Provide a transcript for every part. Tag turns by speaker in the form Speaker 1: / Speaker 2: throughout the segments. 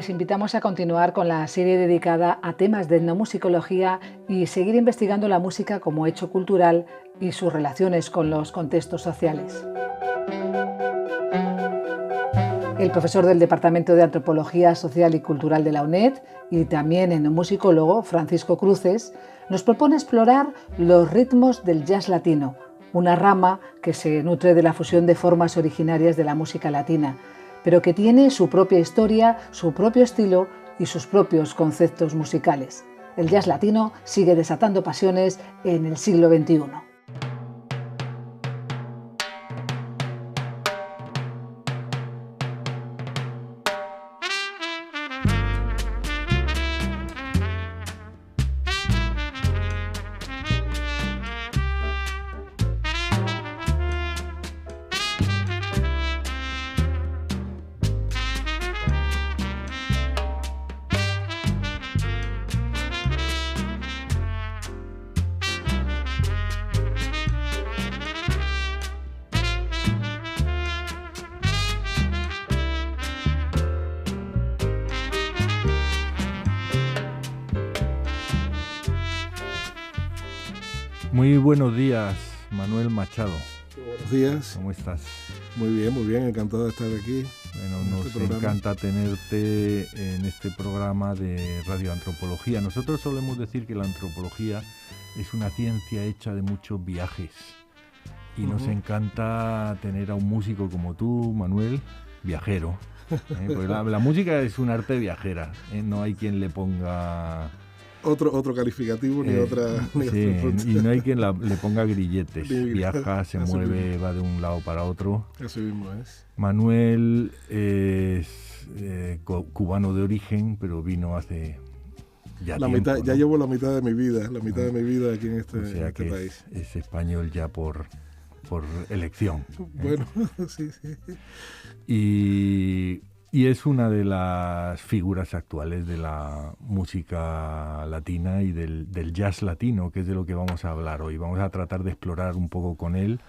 Speaker 1: les invitamos a continuar con la serie dedicada a temas de etnomusicología y seguir investigando la música como hecho cultural y sus relaciones con los contextos sociales. El profesor del Departamento de Antropología Social y Cultural de la UNED y también etnomusicólogo Francisco Cruces nos propone explorar los ritmos del jazz latino, una rama que se nutre de la fusión de formas originarias de la música latina, pero que tiene su propia historia, su propio estilo y sus propios conceptos musicales. El jazz latino sigue desatando pasiones en el siglo XXI.
Speaker 2: Muy buenos días, Manuel Machado.
Speaker 3: Buenos días.
Speaker 2: ¿Cómo estás?
Speaker 3: Muy bien, encantado de estar aquí.
Speaker 2: Bueno, nos encanta tenerte en este programa de radioantropología. Nosotros solemos decir que la antropología es una ciencia hecha de muchos viajes y nos encanta tener a un músico como tú, Manuel, viajero. Pues la música es un arte viajera, no hay quien le ponga...
Speaker 3: Otro calificativo ni otra...
Speaker 2: Sí, y no hay quien le ponga grilletes. Viaja, se mueve, va de un lado para otro.
Speaker 3: Así mismo es.
Speaker 2: Manuel es cubano de origen, pero vino hace ya tiempo,
Speaker 3: mitad, ¿no? Ya llevo la mitad de mi vida, aquí en este país.
Speaker 2: Es español ya por elección.
Speaker 3: Bueno, sí.
Speaker 2: Y es una de las figuras actuales de la música latina y del jazz latino, que es de lo que vamos a hablar hoy. Vamos a tratar de explorar un poco con él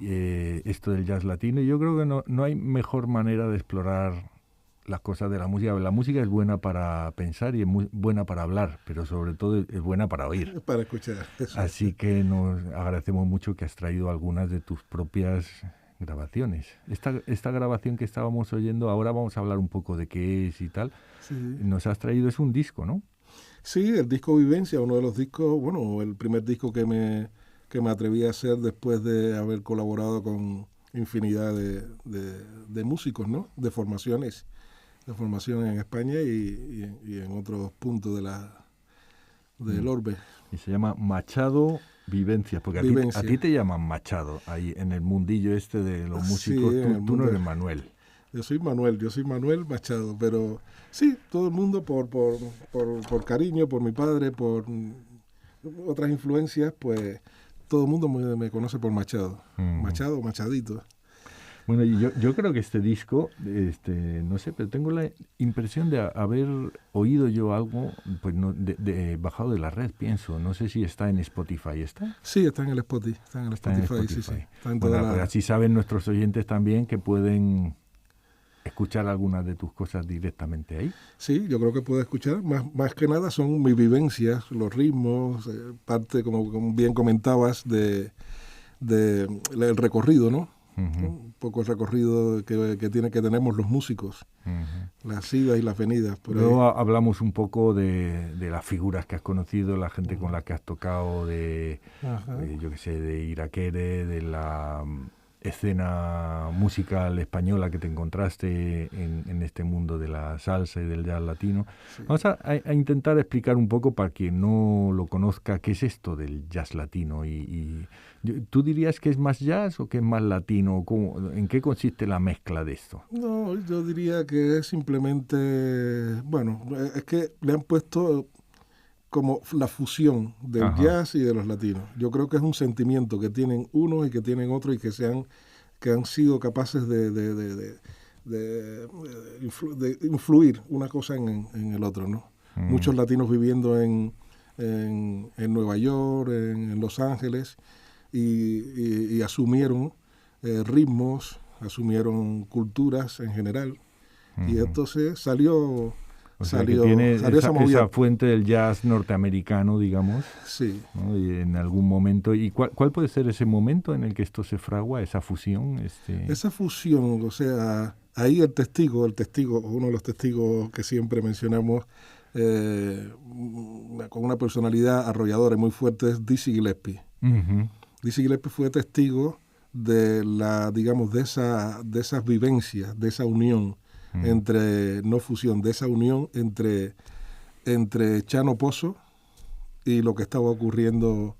Speaker 2: esto del jazz latino. Y yo creo que no hay mejor manera de explorar las cosas de la música. La música es buena para pensar y es muy buena para hablar, pero sobre todo es buena para oír.
Speaker 3: Para escuchar.
Speaker 2: Así que nos agradecemos mucho que has traído algunas de tus propias... grabaciones. Esta grabación que estábamos oyendo, ahora vamos a hablar un poco de qué es y tal.
Speaker 3: Sí.
Speaker 2: Nos has traído, es un disco, ¿no?
Speaker 3: Sí, el disco Vivencia, uno de los discos, bueno, el primer disco que me atreví a hacer después de haber colaborado con infinidad de músicos, ¿no? De formación en España y en otros puntos del orbe.
Speaker 2: Y se llama Machado Vivencias, porque a ti te llaman Machado, ahí en el mundillo este de los músicos,
Speaker 3: sí,
Speaker 2: tú no eres Manuel.
Speaker 3: Yo soy Manuel Machado, pero sí, todo el mundo por cariño, por mi padre, por otras influencias, pues todo el mundo me conoce por Machado, Machado, Machadito.
Speaker 2: Bueno, yo creo que este disco, no sé, pero tengo la impresión de haber oído yo algo, pues no, bajado de la red, pienso. No sé si está en Spotify, ¿está?
Speaker 3: Sí, está en el Spotify, sí. Está en
Speaker 2: bueno, pues así saben nuestros oyentes también que pueden escuchar algunas de tus cosas directamente ahí.
Speaker 3: Sí, yo creo que puedo escuchar. Más que nada son mis vivencias, los ritmos, parte, como bien comentabas, del recorrido, ¿no? Un poco el recorrido que tenemos los músicos, las idas y las venidas.
Speaker 2: Luego hablamos un poco de las figuras que has conocido, la gente con la que has tocado, yo qué sé, de Iraquere, de la escena musical española que te encontraste en este mundo de la salsa y del jazz latino. Sí. Vamos a intentar explicar un poco para quien no lo conozca qué es esto del jazz latino ¿tú dirías que es más jazz o que es más latino? ¿En qué consiste la mezcla de esto?
Speaker 3: No, yo diría que es simplemente, bueno, es que le han puesto como la fusión del jazz y de los latinos. Yo creo que es un sentimiento que tienen unos y que tienen otros y que han sido capaces de influir una cosa en el otro, ¿no? Muchos latinos viviendo en Nueva York, en Los Ángeles, y asumieron ritmos, asumieron culturas en general, Y entonces salió
Speaker 2: tiene
Speaker 3: esa movida.
Speaker 2: Esa fuente del jazz norteamericano, digamos.
Speaker 3: Sí.
Speaker 2: ¿No? Y en algún momento. ¿Y cuál puede ser ese momento en el que esto se fragua, esa fusión?
Speaker 3: Esa fusión, o sea, ahí el testigo, uno de los testigos que siempre mencionamos, con una personalidad arrolladora y muy fuerte, es Dizzy Gillespie.
Speaker 2: Uh-huh.
Speaker 3: Dizzy Gillespie fue testigo de esas vivencias, de esa unión no fusión, de esa unión entre Chano Pozo y lo que estaba ocurriendo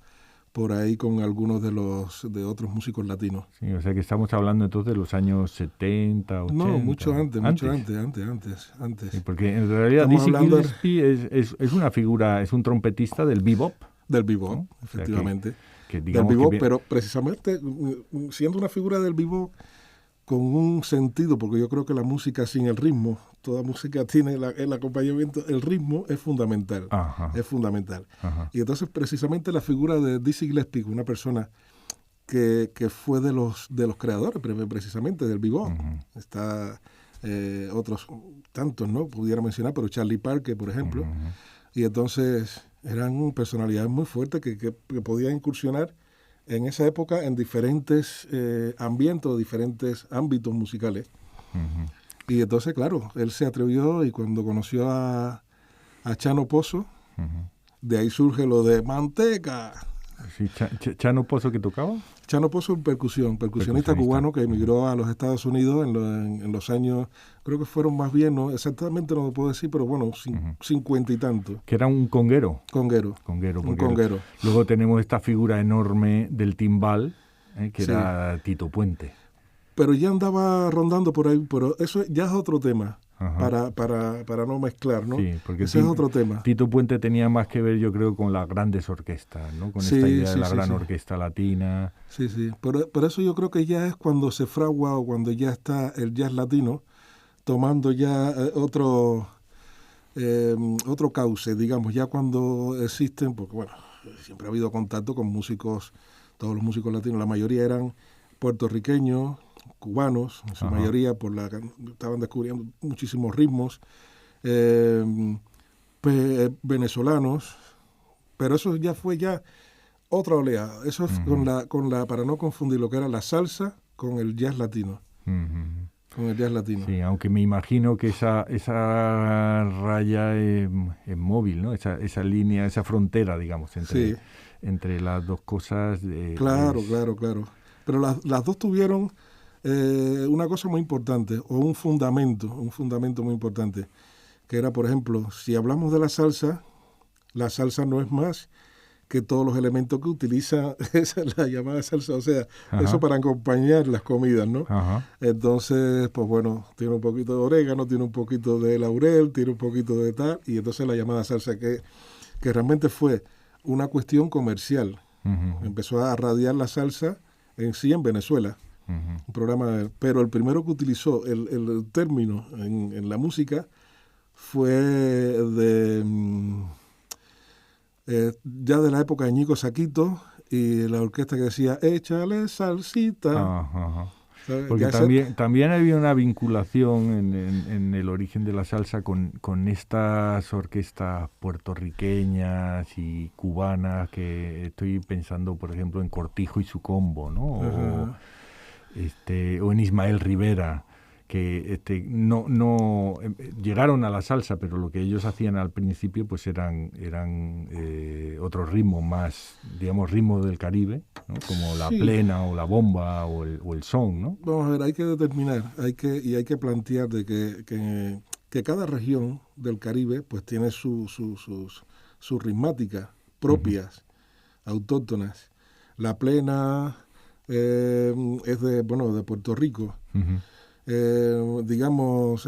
Speaker 3: por ahí con algunos de otros músicos latinos.
Speaker 2: Sí, o sea que estamos hablando entonces de los años 70, 80.
Speaker 3: No, mucho antes.
Speaker 2: Sí, porque en realidad Dizzy Gillespie es una figura, es un trompetista del bebop.
Speaker 3: Del bebop, ¿no? Efectivamente. Del bebop, pero precisamente siendo una figura del bebop con un sentido, porque yo creo que la música sin el ritmo, toda música tiene el acompañamiento, el ritmo es fundamental.
Speaker 2: Ajá.
Speaker 3: Es fundamental.
Speaker 2: Ajá.
Speaker 3: Y entonces precisamente la figura de Dizzy Gillespie, una persona que fue de los creadores precisamente del bebop. Uh-huh. Está otros tantos, ¿no? Pudiera mencionar, pero Charlie Parker, por ejemplo. Uh-huh. Y entonces eran personalidades muy fuertes que podían incursionar en esa época en diferentes ambientes, diferentes ámbitos musicales.
Speaker 2: Uh-huh.
Speaker 3: Y entonces, claro, él se atrevió y cuando conoció a Chano Pozo,
Speaker 2: uh-huh,
Speaker 3: de ahí surge lo de Manteca.
Speaker 2: Sí, ¿Chano Pozo que tocaba?
Speaker 3: Chano Pozo, percusionista cubano que emigró a los Estados Unidos en los años, creo que fueron más bien, no exactamente no lo puedo decir, pero bueno, 50 y tanto.
Speaker 2: Que era un conguero.
Speaker 3: Un conguero.
Speaker 2: Luego tenemos esta figura enorme del timbal, que era Tito Puente.
Speaker 3: Pero ya andaba rondando por ahí, pero eso ya es otro tema. Para no mezclar, ¿no?
Speaker 2: Sí, porque
Speaker 3: ese es otro tema.
Speaker 2: Tito Puente tenía más que ver, yo creo, con las grandes orquestas, ¿no? Con esta idea de la gran orquesta latina.
Speaker 3: Sí. Pero eso yo creo que ya es cuando se fragua o cuando ya está el jazz latino tomando ya otro cauce, digamos, ya cuando existen, porque bueno, siempre ha habido contacto con músicos, todos los músicos latinos, la mayoría eran puertorriqueños, cubanos, en su mayoría, estaban descubriendo muchísimos ritmos, venezolanos, pero eso ya fue otra oleada. Eso es para no confundir lo que era la salsa con el jazz latino.
Speaker 2: Uh-huh.
Speaker 3: Con el jazz latino.
Speaker 2: Sí, aunque me imagino que esa raya es móvil, ¿no? Esa línea, esa frontera, digamos, entre las dos cosas.
Speaker 3: Claro. Pero las dos tuvieron una cosa muy importante, o un fundamento muy importante, que era, por ejemplo, si hablamos de la salsa no es más que todos los elementos que utiliza esa es la llamada salsa, o sea, eso para acompañar las comidas, ¿no?
Speaker 2: Ajá.
Speaker 3: Entonces, pues bueno, tiene un poquito de orégano, tiene un poquito de laurel, tiene un poquito de tal, y entonces la llamada salsa que realmente fue una cuestión comercial.
Speaker 2: Uh-huh.
Speaker 3: Empezó a radiar la salsa en sí en Venezuela.
Speaker 2: Uh-huh.
Speaker 3: Un programa, pero el primero que utilizó el término en la música fue ya de la época de Ñico Saquito y la orquesta que decía échale salsita.
Speaker 2: Ajá. Porque también había una vinculación en el origen de la salsa con estas orquestas puertorriqueñas y cubanas, que estoy pensando, por ejemplo, en Cortijo y su combo, ¿no? O en Ismael Rivera, que no llegaron a la salsa, pero lo que ellos hacían al principio pues eran otros ritmos más, digamos, ritmos del Caribe, ¿no? Como la plena o la bomba o el son, ¿no?
Speaker 3: Vamos a ver, hay que determinar, hay que plantear de que cada región del Caribe pues tiene sus ritmáticas propias, autóctonas. La plena es de Puerto Rico.
Speaker 2: Uh-huh.
Speaker 3: Digamos,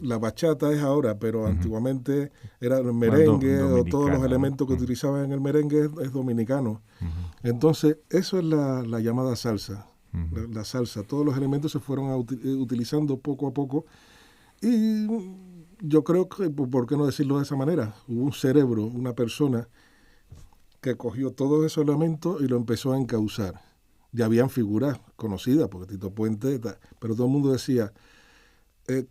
Speaker 3: la bachata es ahora, pero antiguamente era el merengue o todos los elementos que utilizaban en el merengue es dominicano.
Speaker 2: Uh-huh.
Speaker 3: Entonces, eso es la llamada salsa. Uh-huh. La salsa, todos los elementos se fueron utilizando poco a poco y yo creo que, ¿por qué no decirlo de esa manera? Hubo un cerebro, una persona que cogió todos esos elementos y lo empezó a encauzar. Ya habían figuras conocidas, porque Tito Puente, pero todo el mundo decía,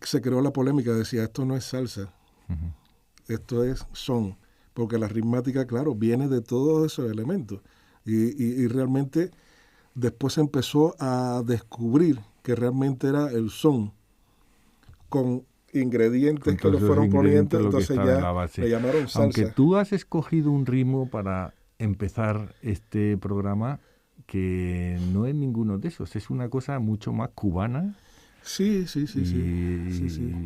Speaker 3: se creó la polémica, decía, esto no es salsa, esto es son, porque la ritmática, claro, viene de todos esos elementos. Y realmente después se empezó a descubrir que realmente era el son, con ingredientes que lo fueron poniendo, entonces ya le llamaron salsa.
Speaker 2: Aunque tú has escogido un ritmo para empezar este programa que no es ninguno de esos, es una cosa mucho más cubana.
Speaker 3: Sí.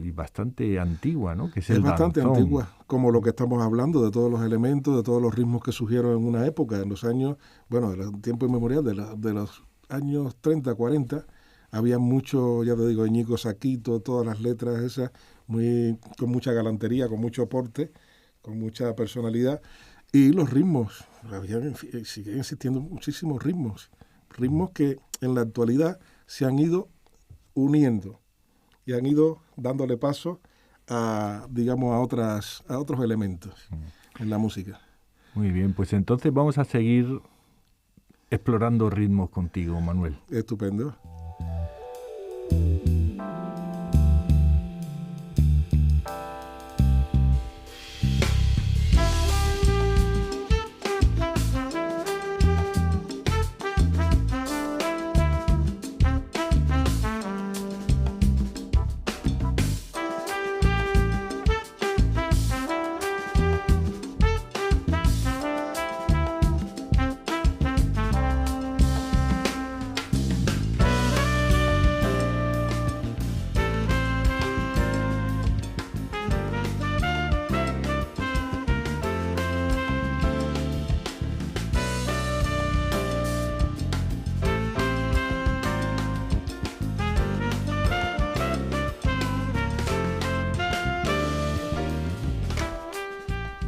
Speaker 2: Y bastante antigua, ¿no? Que es
Speaker 3: bastante
Speaker 2: danzón.
Speaker 3: antigua, como lo que estamos hablando, de todos los elementos, de todos los ritmos que surgieron en una época, en los años, bueno, del tiempo inmemorial, de los años 30, 40, había mucho, ya te digo, Ñigo Saquito, todas las letras esas, con mucha galantería, con mucho aporte, con mucha personalidad, y los ritmos, siguen existiendo muchísimos ritmos que en la actualidad se han ido uniendo y han ido dándole paso a, digamos, a otros elementos en la música.
Speaker 2: Muy bien, pues entonces vamos a seguir explorando ritmos contigo, Manuel.
Speaker 3: Estupendo.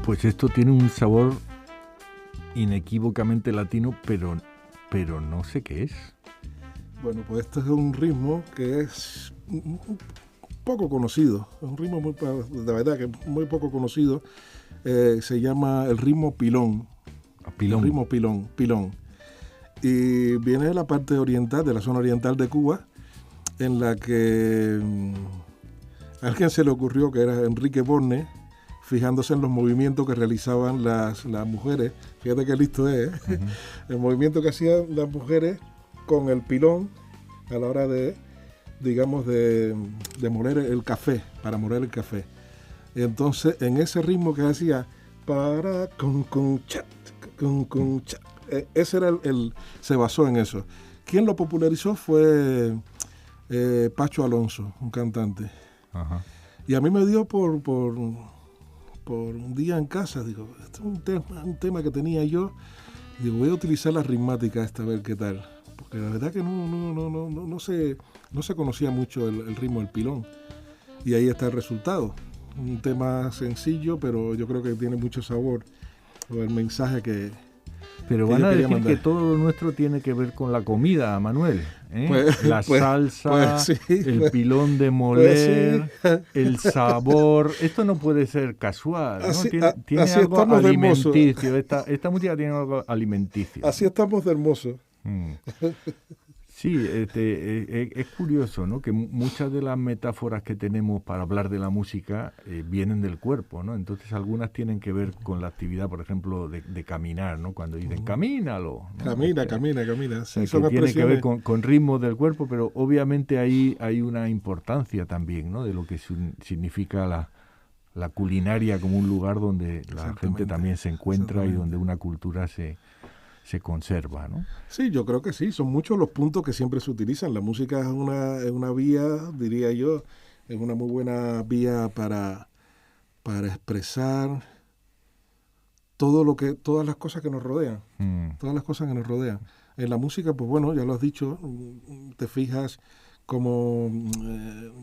Speaker 2: Pues esto tiene un sabor inequívocamente latino, pero no sé qué es.
Speaker 3: Bueno, pues este es un ritmo que es poco conocido, es un ritmo de verdad que muy poco conocido. Se llama el ritmo pilón.
Speaker 2: Pilón.
Speaker 3: El ritmo pilón. Y viene de la parte oriental, de la zona oriental de Cuba, en la que a alguien se le ocurrió, que era Enrique Borne, fijándose en los movimientos que realizaban las mujeres. Fíjate qué listo es, ¿eh? Uh-huh. El movimiento que hacían las mujeres con el pilón a la hora de, digamos, de moler el café, para moler el café. Y entonces, en ese ritmo que hacía, para con chat, ese era se basó en eso. Quien lo popularizó fue Pacho Alonso, un cantante. Uh-huh. Y a mí me dio por un día en casa, digo, este es un tema que tenía yo, digo, voy a utilizar la ritmática esta, a ver qué tal, porque la verdad que no se conocía mucho el ritmo del pilón, y ahí está el resultado, un tema sencillo, pero yo creo que tiene mucho sabor, o el mensaje que
Speaker 2: pero van a decir mandar. Que todo lo nuestro tiene que ver con la comida, Manuel, ¿eh? La salsa, sí, el pilón de moler, sí. El sabor. Esto no puede ser casual, ¿no?
Speaker 3: Así,
Speaker 2: tiene
Speaker 3: así
Speaker 2: algo alimenticio. Esta música tiene algo alimenticio.
Speaker 3: Así estamos de hermoso.
Speaker 2: Sí, es curioso, ¿no? Que muchas de las metáforas que tenemos para hablar de la música vienen del cuerpo, ¿no? Entonces algunas tienen que ver con la actividad, por ejemplo, de caminar, ¿no? Cuando dicen camínalo, ¿no?
Speaker 3: Camina. Sí,
Speaker 2: que tiene que ver con ritmos del cuerpo, pero obviamente ahí hay una importancia también, ¿no? De lo que significa la culinaria como un lugar donde la gente también se encuentra y donde una cultura se conserva, ¿no?
Speaker 3: Sí, yo creo que sí, son muchos los puntos que siempre se utilizan. La música es una vía, diría yo, es una muy buena vía para expresar todas las cosas que nos rodean, todas las cosas que nos rodean. En la música, pues bueno, ya lo has dicho, te fijas cómo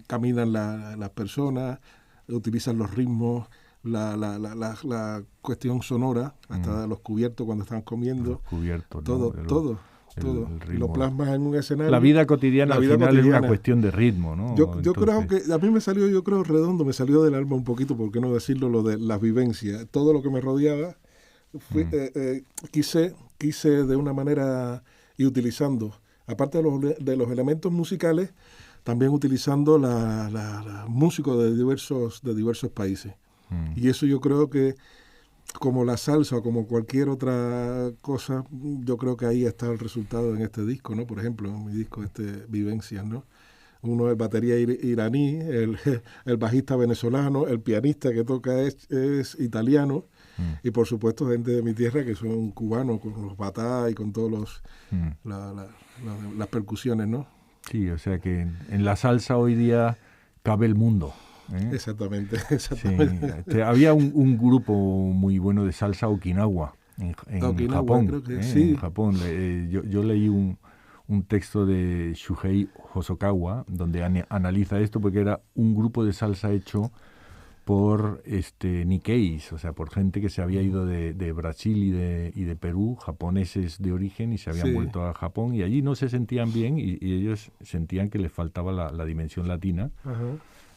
Speaker 3: caminan las personas, utilizan los ritmos, la cuestión sonora, hasta los cubiertos cuando están comiendo,
Speaker 2: los cubiertos,
Speaker 3: todo. Lo plasmas en un escenario.
Speaker 2: La vida cotidiana al final es una cuestión de ritmo, ¿no?
Speaker 3: Yo creo que a mí me salió, redondo, me salió del alma un poquito, ¿por qué no decirlo? Lo de las vivencias, todo lo que me rodeaba, quise de una manera, y utilizando, aparte de los elementos musicales, también utilizando la músicos de diversos países. Y eso yo creo que, como la salsa o como cualquier otra cosa, yo creo que ahí está el resultado en este disco, ¿no? Por ejemplo, en mi disco Vivencias, ¿no? Uno es batería iraní, el bajista venezolano, el pianista que toca es italiano, y por supuesto gente de mi tierra que son cubanos, con los batá y con todos las percusiones, ¿no?
Speaker 2: Sí, o sea que en la salsa hoy día cabe el mundo.
Speaker 3: Exactamente.
Speaker 2: Sí. Había un grupo muy bueno de salsa Okinawa en
Speaker 3: Okinawa,
Speaker 2: Japón.
Speaker 3: Creo que sí.
Speaker 2: En Japón. Yo leí un texto de Shuhei Hosokawa donde analiza esto, porque era un grupo de salsa hecho por Nikkeis, o sea, por gente que se había ido de Brasil y de Perú, japoneses de origen, y se habían vuelto a Japón, y allí no se sentían bien, y ellos sentían que les faltaba la dimensión latina. Ajá.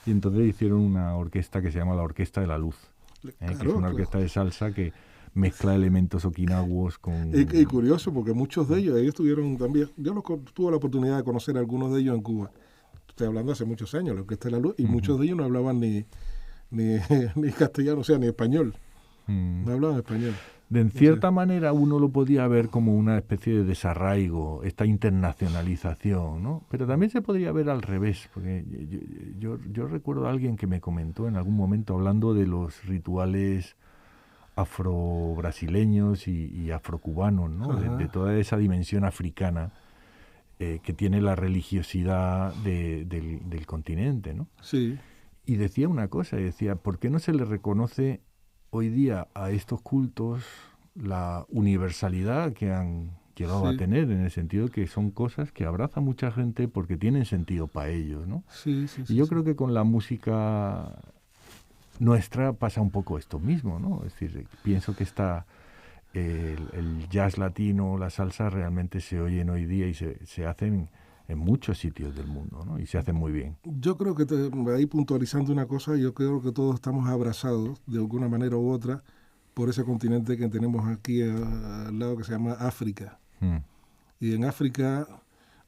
Speaker 2: Y entonces hicieron una orquesta que se llama la Orquesta de la Luz, que es una orquesta de salsa que mezcla elementos okinawas con...
Speaker 3: Y curioso, porque muchos de ellos tuvieron también... Yo tuve la oportunidad de conocer a algunos de ellos en Cuba. Estoy hablando hace muchos años, la Orquesta de la Luz, y muchos de ellos no hablaban ni castellano, o sea, ni español. No hablaban español.
Speaker 2: En cierta manera uno lo podía ver como una especie de desarraigo, esta internacionalización, ¿no? Pero también se podría ver al revés, porque yo recuerdo a alguien que me comentó en algún momento, hablando de los rituales afro-brasileños y afro-cubanos, ¿no? De toda esa dimensión africana que tiene la religiosidad del continente, ¿no?
Speaker 3: Sí.
Speaker 2: Y decía una cosa, decía, ¿por qué no se le reconoce hoy día a estos cultos la universalidad que han llegado a tener, en el sentido que son cosas que abraza mucha gente porque tienen sentido para ellos, ¿no?
Speaker 3: Sí,
Speaker 2: y yo creo que con la música nuestra pasa un poco esto mismo, ¿no? Es decir, pienso que el jazz latino, la salsa realmente se oyen hoy día y se hacen en muchos sitios del mundo, ¿no? Y se hacen muy bien.
Speaker 3: Yo creo que ahí puntualizando una cosa, yo creo que todos estamos abrazados de alguna manera u otra por ese continente que tenemos aquí al lado, que se llama África. Y en África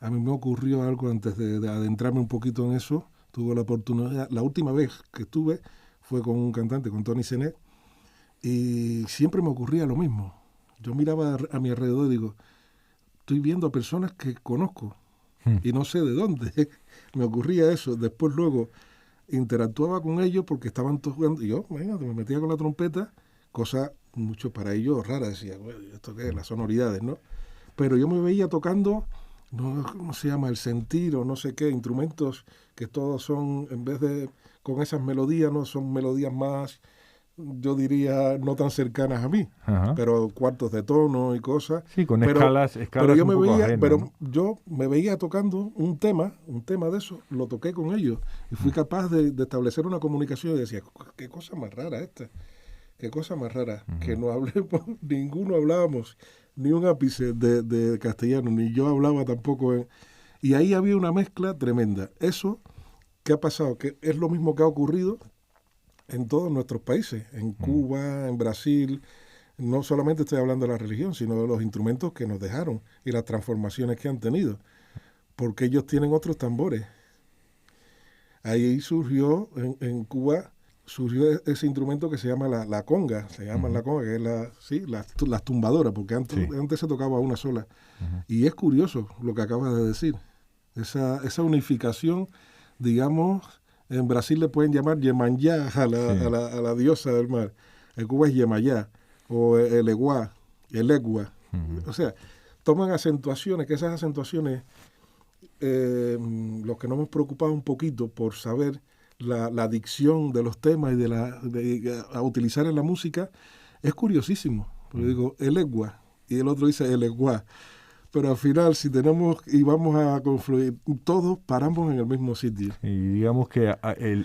Speaker 3: a mí me ocurrió algo antes de adentrarme un poquito en eso. Tuve la oportunidad, la última vez que estuve fue con un cantante, con Tony Senet, y siempre me ocurría lo mismo. Yo miraba a mi alrededor y digo, estoy viendo a personas que conozco y no sé de dónde. Me ocurría eso. Después luego interactuaba con ellos porque estaban tocando, y yo, venga, me metía con la trompeta, cosa mucho para ellos rara, decía, bueno, ¿esto qué es? Las sonoridades, ¿no? Pero yo me veía tocando, ¿cómo se llama? El sentir o no sé qué, instrumentos que todos son, en vez de con esas melodías, no son melodías más, yo diría, no tan cercanas a mí, pero cuartos de tono y cosas.
Speaker 2: Sí, con escalas
Speaker 3: pero yo
Speaker 2: un
Speaker 3: me
Speaker 2: poco
Speaker 3: veía,
Speaker 2: ajenas,
Speaker 3: pero
Speaker 2: ¿no?
Speaker 3: yo me veía tocando un tema de eso, lo toqué con ellos y fui capaz de establecer una comunicación y decía, qué cosa más rara esta, qué cosa más rara, que no hablemos, ninguno hablábamos ni un ápice de castellano, ni yo hablaba tampoco. Y ahí había una mezcla tremenda. Eso que ha pasado, que es lo mismo que ha ocurrido en todos nuestros países, en Cuba, en Brasil. No solamente estoy hablando de la religión, sino de los instrumentos que nos dejaron y las transformaciones que han tenido, porque ellos tienen otros tambores. Ahí surgió, en Cuba, surgió ese instrumento que se llama la conga, la conga, que es las tumbadoras, porque antes se tocaba una sola. Y es curioso lo que acabas de decir, esa unificación, digamos. En Brasil le pueden llamar Yemanjá a la diosa del mar. En Cuba es Yemayá, o el Egua. O sea, toman acentuaciones, que esas acentuaciones, los que nos hemos preocupado un poquito por saber la dicción de los temas y a utilizar en la música, es curiosísimo. Porque digo, el Egua, y el otro dice el Egua. Pero al final, si tenemos y vamos a confluir, todos paramos en el mismo sitio.
Speaker 2: Y digamos que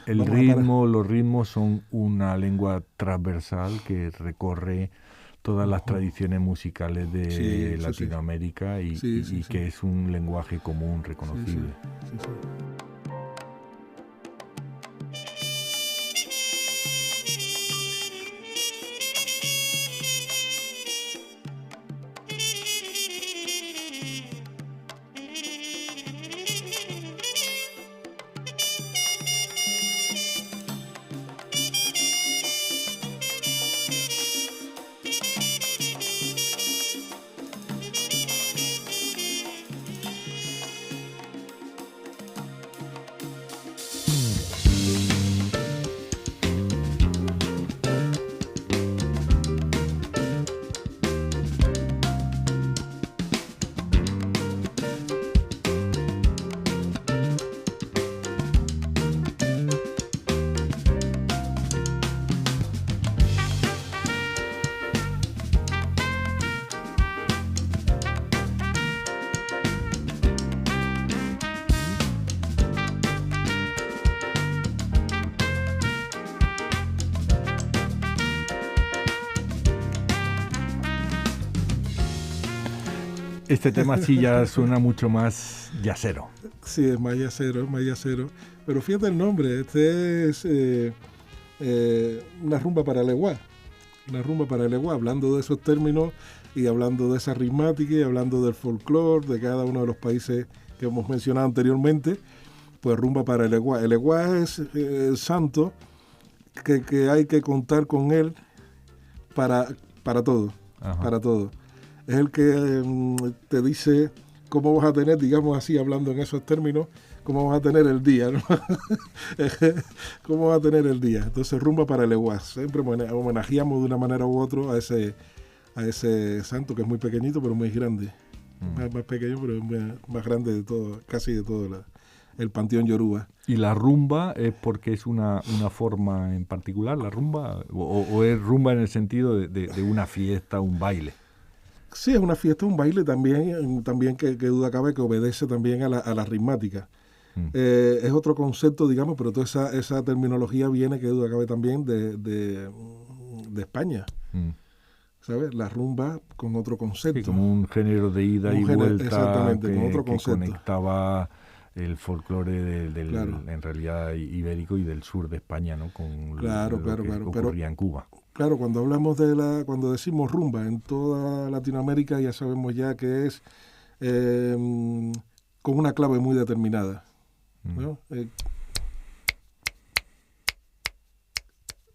Speaker 2: los ritmos son una lengua transversal que recorre todas las tradiciones musicales de Latinoamérica y que es un lenguaje común, reconocible.
Speaker 3: Sí.
Speaker 2: Este tema sí ya suena mucho más jazzero.
Speaker 3: Sí, es más jazzero, es más jazzero. Pero fíjate el nombre, este es una rumba para Leguá. Una rumba para Leguá, hablando de esos términos y hablando de esa ritmática y hablando del folclore de cada uno de los países que hemos mencionado anteriormente. Pues rumba para el Leguá. El Leguá es el santo que hay que contar con él para todo. Ajá. Para todo. Es el que te dice cómo vas a tener, digamos así, hablando en esos términos, cómo vas a tener el día, ¿no? Cómo vas a tener el día. Entonces, rumba para el Leguá. Siempre homenajeamos de una manera u otra a ese santo que es muy pequeñito, pero muy grande. Más pequeño, pero más grande de todo, casi de todo el panteón yoruba.
Speaker 2: ¿Y la rumba es porque es una forma en particular, la rumba? ¿O es rumba en el sentido de una fiesta, un baile?
Speaker 3: Sí, es una fiesta, un baile también que duda cabe que obedece también a la ritmática. Es otro concepto, digamos, pero toda esa terminología viene, que duda cabe, también de España. ¿Sabes? La rumba con otro concepto.
Speaker 2: Sí, como un género de ida y vuelta.
Speaker 3: Exactamente, con otro concepto.
Speaker 2: Que conectaba el folclore claro. En realidad ibérico y del sur de España, ¿no? Con lo que ocurría en Cuba.
Speaker 3: Claro, cuando hablamos cuando decimos rumba en toda Latinoamérica, ya sabemos ya que es con una clave muy determinada, ¿no?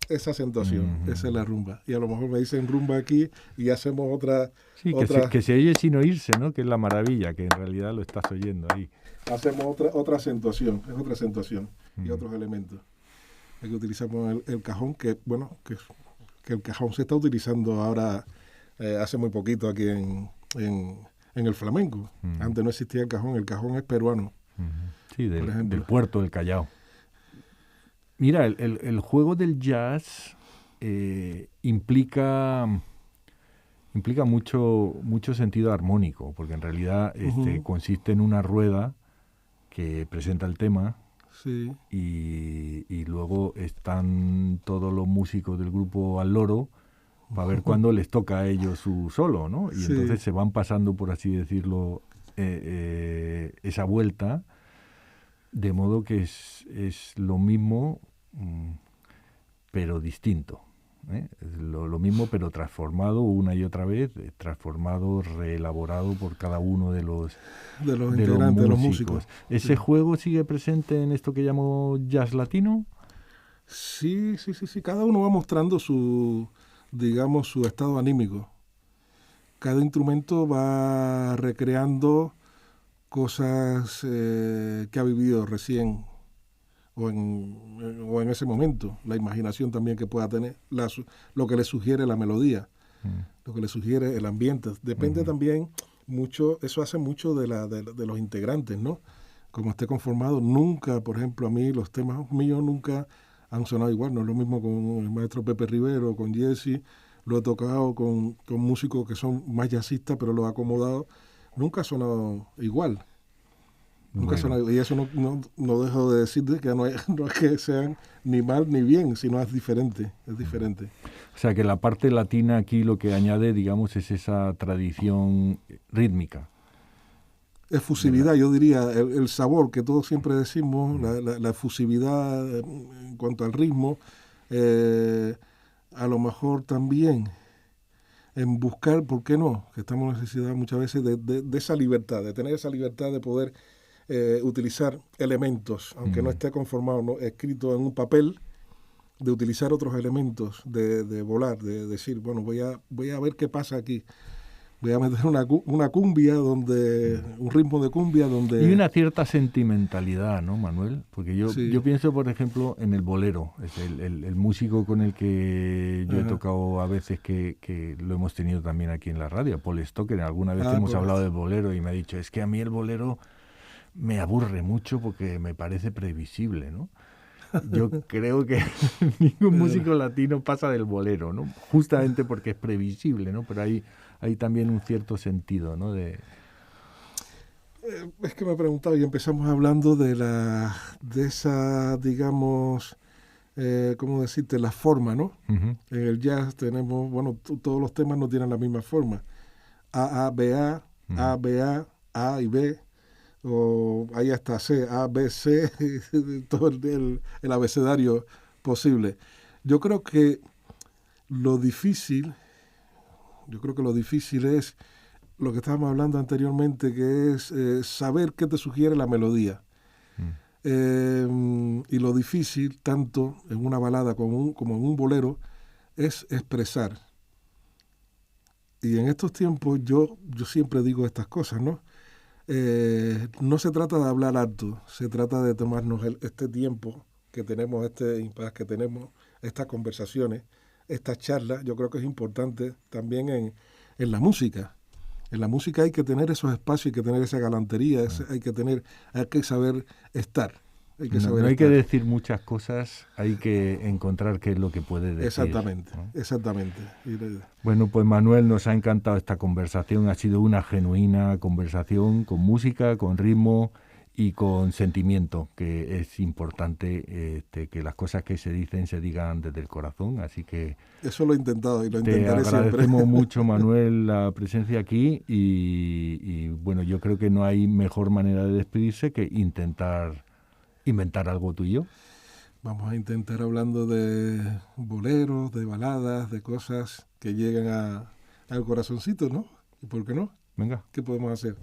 Speaker 3: Esa acentuación, esa es la rumba. Y a lo mejor me dicen rumba aquí y hacemos otra...
Speaker 2: Sí, que se oye sin oírse, ¿no? Que es la maravilla, que en realidad lo estás oyendo ahí.
Speaker 3: Hacemos otra acentuación, es otra acentuación y otros elementos. Aquí utilizamos el cajón, que el cajón se está utilizando ahora hace muy poquito aquí en el flamenco. Antes no existía el cajón es peruano.
Speaker 2: Sí, del puerto del Callao. Mira, el juego del jazz implica mucho sentido armónico, porque en realidad consiste en una rueda que presenta el tema.
Speaker 3: Sí.
Speaker 2: Y luego están todos los músicos del grupo al loro para ver cuándo les toca a ellos su solo, ¿no? Y entonces se van pasando, por así decirlo, esa vuelta, de modo que es lo mismo, pero distinto. Lo mismo, pero transformado una y otra vez, transformado, reelaborado por cada uno de los integrantes, de los músicos. ¿Ese juego sigue presente en esto que llamo jazz latino?
Speaker 3: Sí. Cada uno va mostrando su estado anímico. Cada instrumento va recreando cosas que ha vivido recién o en ese momento, la imaginación también que pueda tener, lo que le sugiere la melodía, lo que le sugiere el ambiente. Depende también mucho, eso hace mucho de los integrantes, ¿no? Como esté conformado, nunca, por ejemplo, a mí los temas míos nunca han sonado igual, no es lo mismo con el maestro Pepe Rivero, con Jesse, lo he tocado con músicos que son más jazzistas, pero lo he acomodado, nunca ha sonado igual. Nunca bueno. Y eso no dejo de decir que no es que sean ni mal ni bien, sino es diferente.
Speaker 2: O sea que la parte latina aquí lo que añade, digamos, es esa tradición rítmica.
Speaker 3: Efusividad, yo diría, el sabor que todos siempre decimos, la efusividad en cuanto al ritmo, a lo mejor también en buscar, ¿por qué no? Que estamos en necesidad muchas veces de esa libertad, de tener esa libertad de poder utilizar elementos, aunque no esté conformado, ¿no? Escrito en un papel, de utilizar otros elementos, de volar, de decir, bueno, voy a ver qué pasa aquí. Voy a meter una cumbia, un ritmo de cumbia donde...
Speaker 2: Y una cierta sentimentalidad, ¿no, Manuel? Porque yo pienso, por ejemplo, en el bolero. Es el músico con el que yo he tocado a veces, que lo hemos tenido también aquí en la radio, Paul Stoker. Alguna vez hemos hablado del bolero y me ha dicho, es que a mí el bolero me aburre mucho porque me parece previsible, ¿no? Yo creo que ningún músico latino pasa del bolero, ¿no? Justamente porque es previsible, ¿no? Pero hay también un cierto sentido, ¿no? Es
Speaker 3: que me preguntaba y empezamos hablando de esa, digamos, ¿cómo decirte? La forma, ¿no? En el jazz tenemos, bueno, todos los temas no tienen la misma forma. A, B, A, A, B, A y B, o ahí hasta C, A, B, C, todo el abecedario posible. Yo creo que lo difícil es lo que estábamos hablando anteriormente, que es saber qué te sugiere la melodía. Y lo difícil, tanto en una balada como en un bolero, es expresar. Y en estos tiempos yo siempre digo estas cosas, ¿no? No se trata de hablar alto, se trata de tomarnos este tiempo que tenemos, este impasse que tenemos, estas conversaciones, estas charlas. Yo creo que es importante también en la música. En la música hay que tener esos espacios, hay que tener esa galantería, hay que saber estar.
Speaker 2: No hay que decir muchas cosas, hay que encontrar qué es lo que puede decir.
Speaker 3: Exactamente,
Speaker 2: ¿no?
Speaker 3: exactamente.
Speaker 2: Bueno, pues Manuel, nos ha encantado esta conversación, ha sido una genuina conversación con música, con ritmo y con sentimiento, que es importante que las cosas que se dicen se digan desde el corazón, así que...
Speaker 3: Eso lo he intentado y lo intentaré siempre.
Speaker 2: Te agradecemos mucho, Manuel, la presencia aquí y bueno, yo creo que no hay mejor manera de despedirse que intentar inventar algo tuyo.
Speaker 3: Vamos a intentar hablando de boleros, de baladas, de cosas que lleguen al corazoncito, ¿no? ¿Y por qué no?
Speaker 2: Venga.
Speaker 3: ¿Qué podemos hacer?